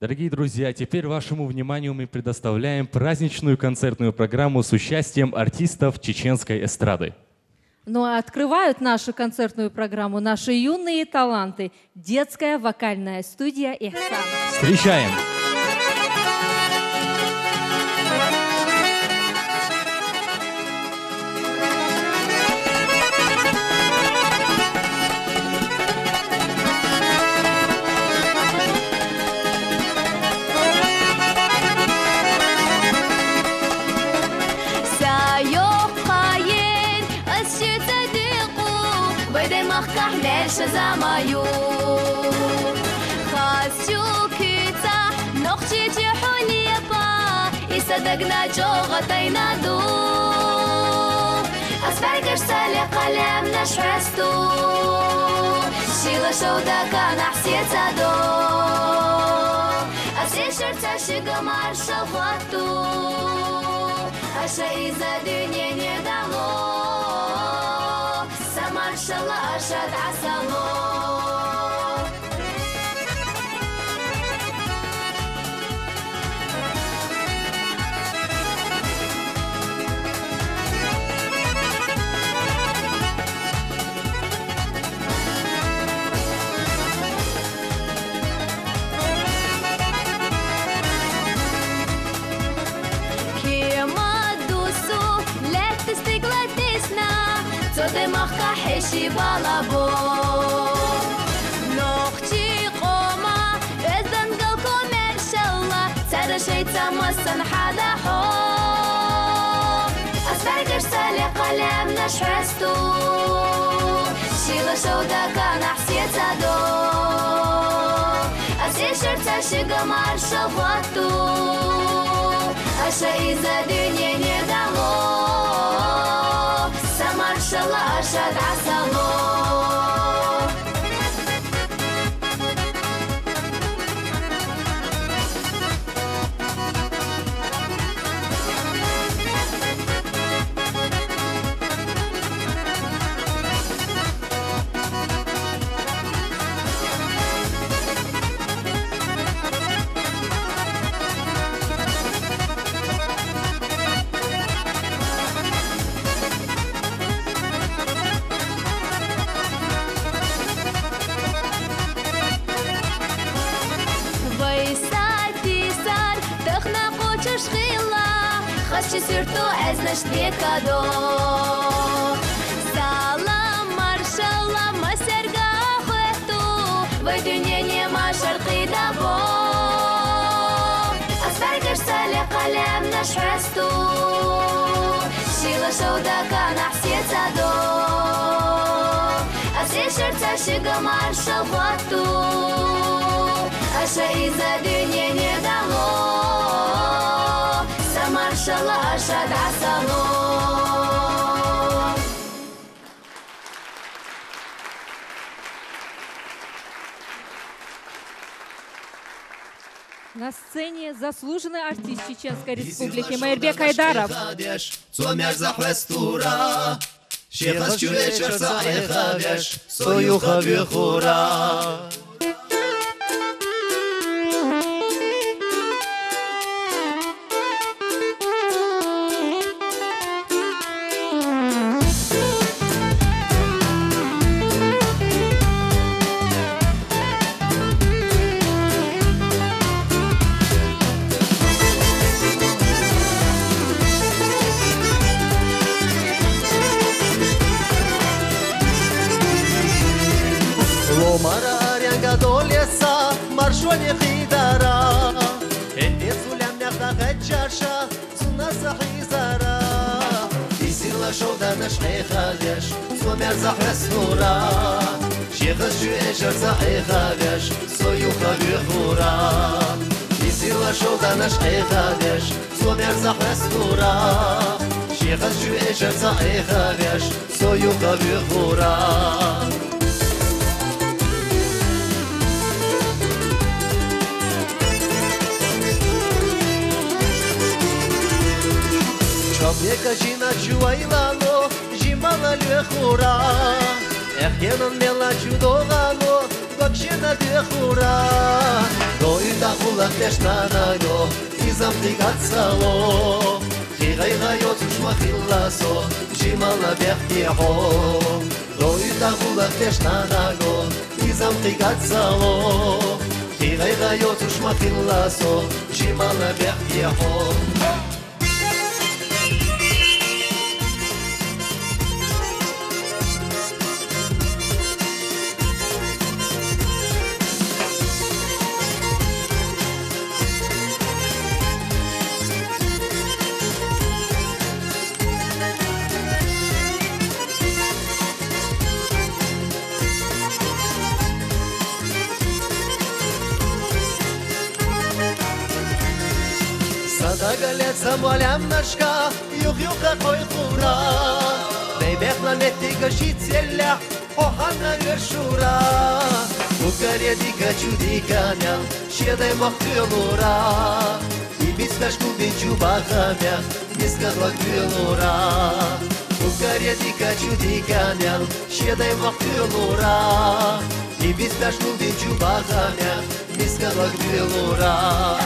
Дорогие друзья, теперь вашему вниманию мы предоставляем праздничную концертную программу с участием артистов чеченской эстрады. Ну а открывают нашу концертную программу наши юные таланты. Детская вокальная студия «Ихсан». Встречаем! شزامايو خاسيو كيتا نقشي تيحوني با يصدقنا جوغتينا دو أسفرقش سالي قلم نشحستو شيلا شودا كان حسيتا دو أسي شرطة شيقا مارشا خطو أشا إذا دنيا ندالو مارشالله أشد عسلو دماغك حشي بالابو نوختي قوما إذن قلكم إن شاء الله ترى شي تمسن حدا حو أسفرقش سالي قلم نشحستو شيلا شودا كان حسيتا دو أسي شرطة شيقا مارشا غواتو أشا إذا دنيا ندالو مارشالله أشد عسلو خشي سيرتو أزنش ديكادو سلام مارشالله ما سرقا خوتو ودنيا نيما شرقي دابو أسفرقش سالي قلم نشحستو شيلا شودا كان حسيتا دو أسي شرطة شيقا مارشال خوتو أشا إذا دنيا ندالو مارشالله أشد عسلو На сцене заслуженный артист Чеченской Республики Майырбек Айдаров. маршоне хидара Энди сулям нахта хачаша Суна сахизара Исила шода наш хейхагаш Сумер захрасура Шехас жуэшар захейхагаш Союха вихура Исила шода наш хейхагаш Сумер захрасура Шехас жуэшар захейхагаш Союха вихура Чомека жина чуайлано, жимала лехура Эхенон мела чудогано, вообще на дехура Доида булах тешнанаго изам тигацало хигайгайот шмахилласо жимала бехтихо доита булах тешнанаго изам тигацало хигайгайот шмахилласо жимала бехтихо Садагалет самолям нашка, юг-юга кой хура Бейбехла метига шицеля, охана вершура Укаредика чудиканя, щедай махтылура И бисташку бинчу бахамя, нискадла квилура Укаредика чудиканя, щедай махтылура И бисташку бинчу бахамя, нискадла квилура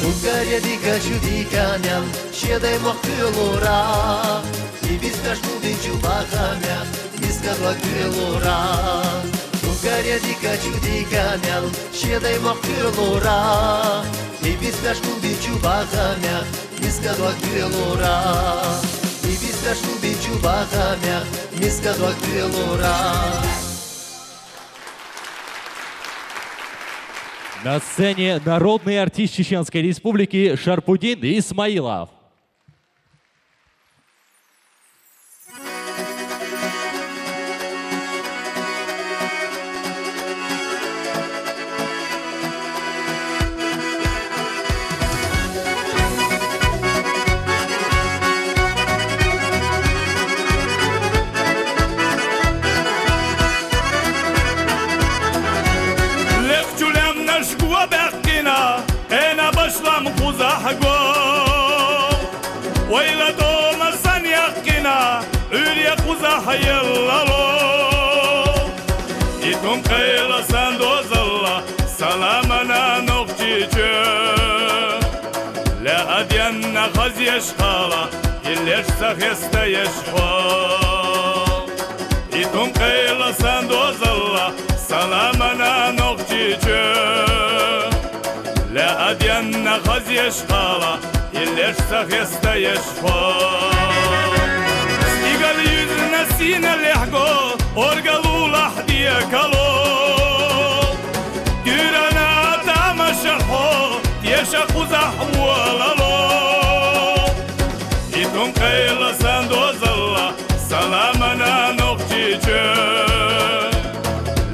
Укаредика чудиканя, щедай махтылура И бисташку бинчу бахамя, нискадла квилура Укаредика чудиканя, щедай махтылура И бисташку бинчу бахамя, нискадла квилура И бисташку бинчу бахамя, нискадла квилура На сцене народный артист Чеченской Республики Шарпудин Исмаилов. ويلا دوما سنيقنا أولي قزح يلالو إتم قيلا سندوز الله سلامنا نقجيجو لا أدينا خز يشخالا إليش سخيستا يشخال إتم قيلا سندوز الله سلامنا نقجيجو لا أدينا خز يشخالا إليش سخيستا يشخال Стигали yüzüne sine lehgo Orgalu lahdiye kalo Gürana tamashaho Tiyesha kuzah walalo İtum kayla sandozalla Salamana nokçiçö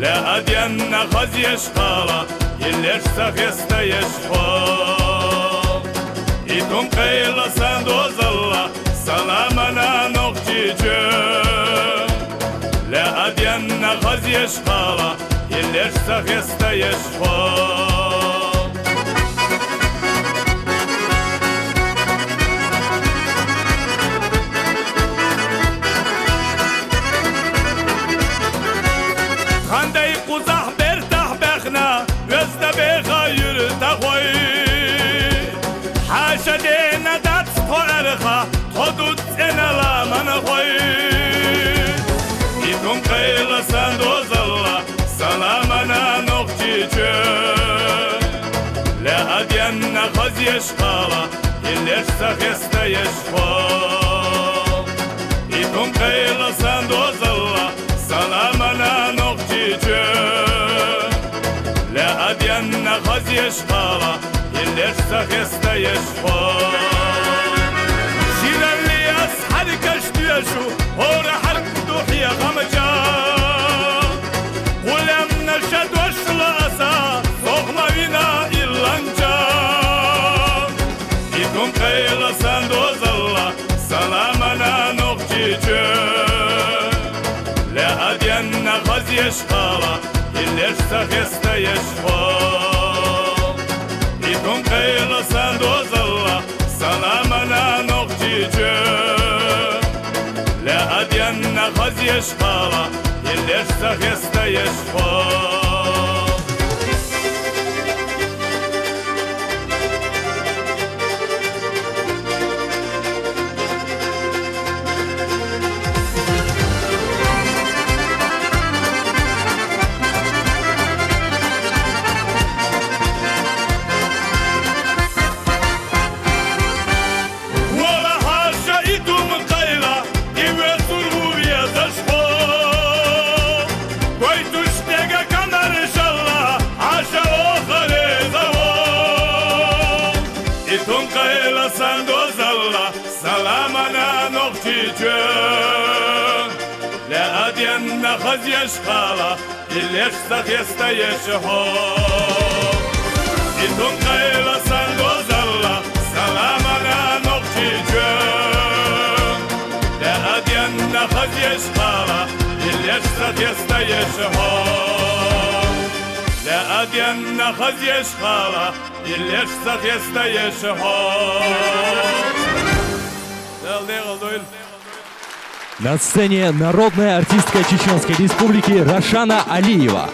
La adyanna khaz yeshkhala İlleş sakhesta yeshkhal İtum kayla sandozalla Salamana nokçiçö La adyanna khaz yeshkhala İlleş sakhesta yeshkhal Khanday quzah bertah bekhna Gözde beha yürüte koy Haşa dena dat ko'arxa Hudud enala mana koy İtum qayla sandozalla Salamana nokçiçö La adyanna khaz yeshkhala İlleş sakhesta yeshkhal İtum qayla sandozalla Salamana nokçiçö La adyanna khaz yeshkhala İlleş sakhesta yeshkhal Şiralli ashar kashtuyashu Hora hark duhya ghamja Qulam nashad washlasa Sokhma vina illanca İtum qayla sandozalla Salamana nokçiçö La adyanna khaz yeshkhala İlleş sakhesta yeshkhal İtum qayla sandozalla Salamana nokçiçö خزيش خالا يليش سخيستا يشفو سلامنا نغتيجون لا أدينا خزيش خالا الليش سخيستا يشهو إتون قيلة سندوز الله سلامنا نغتيجون لا أدينا خزيش خالا الليش سخيستا يشهو لا أدينا خزيش خالا الليش سخيستا يشهو На сцене народная артистка Чеченской Республики Рашана Алиева.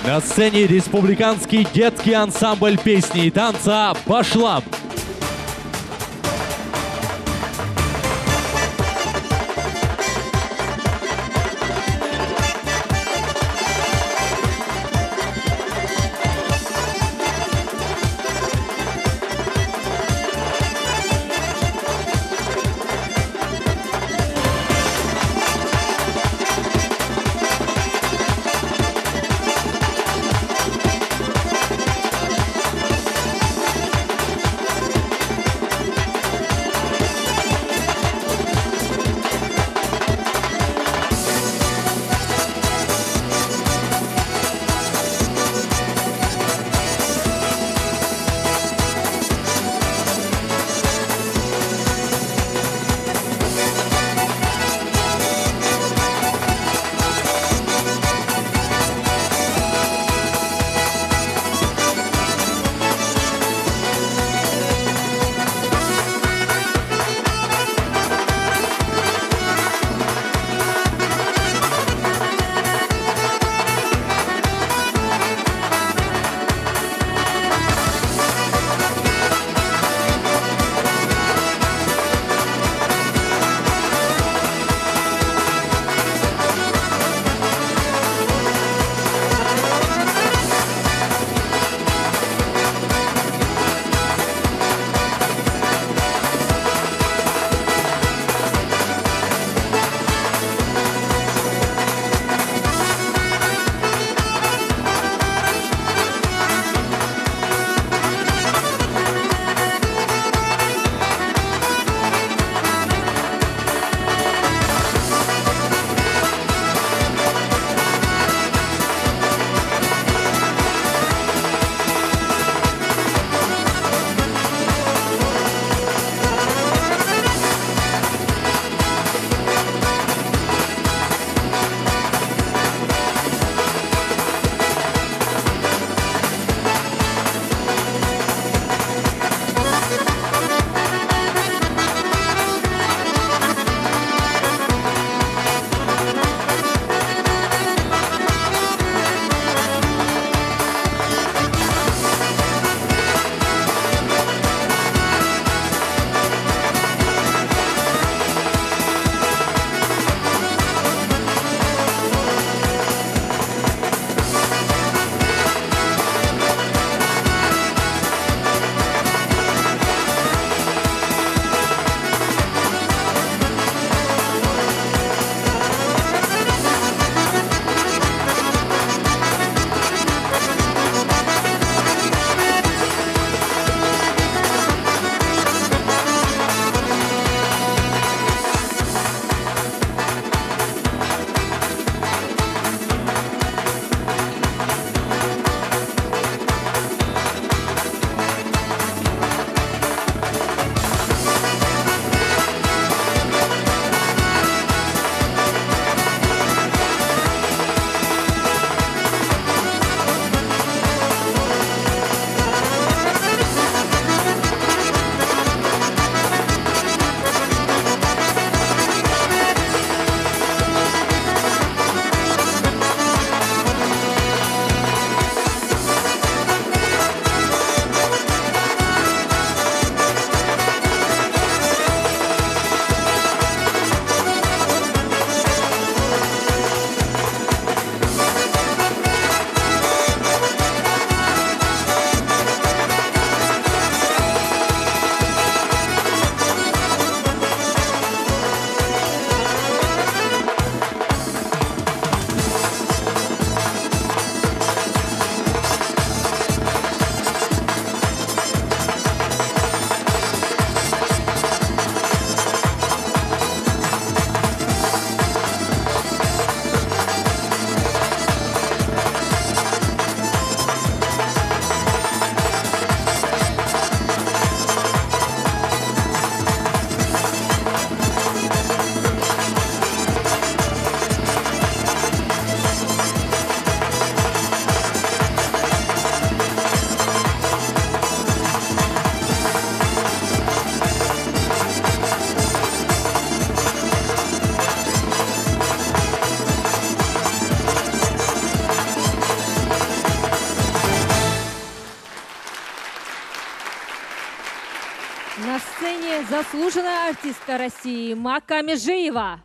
На сцене республиканский детский ансамбль песни и танца «Башлам». нами заслуженная артистка России Мака Межиева.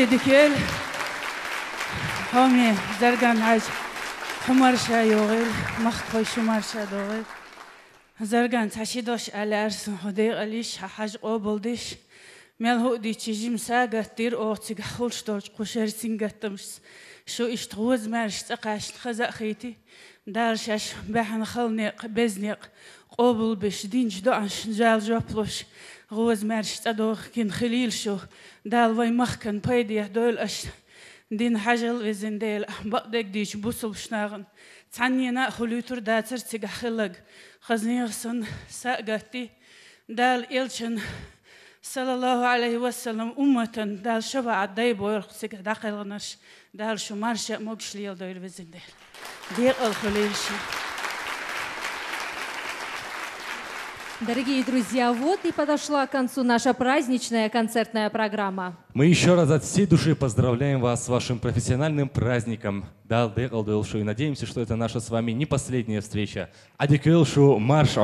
ديكيل همي زرقان عاج حمارشا يوغل مخطوي شمارشا دوغل زرقان تشيدوش على أرسن هدي قليش حاج قبلديش ملهو دي تجيم ساقة تير أوتيق خلش دوش قشر سنقتمش شو اشتغوز مارش تقاش خزق خيتي دارشاش بحن خلنيق بزنيق قبل بش دين جدو عنش جال جوبلوش غوز مارش تدوغ كين خليل شو دال وي مخكن بايدي دول أش دين حاجل وزن ديل بقدك ديش بوصل شناغن تعنينا خلوتر داتر تيق خلق خزنيغسن ساقتي دال إلشن صلى الله عليه وسلم أمة دال شبع الدايب ويرقسك داخل غنش دال شو مارشا موكش ليل دوير وزن ديل ديق الخليلشي. Дорогие друзья, вот и подошла к концу наша праздничная концертная программа. Мы еще раз от всей души поздравляем вас с вашим профессиональным праздником. И надеемся, что это наша с вами не последняя встреча. Адикелшу марш!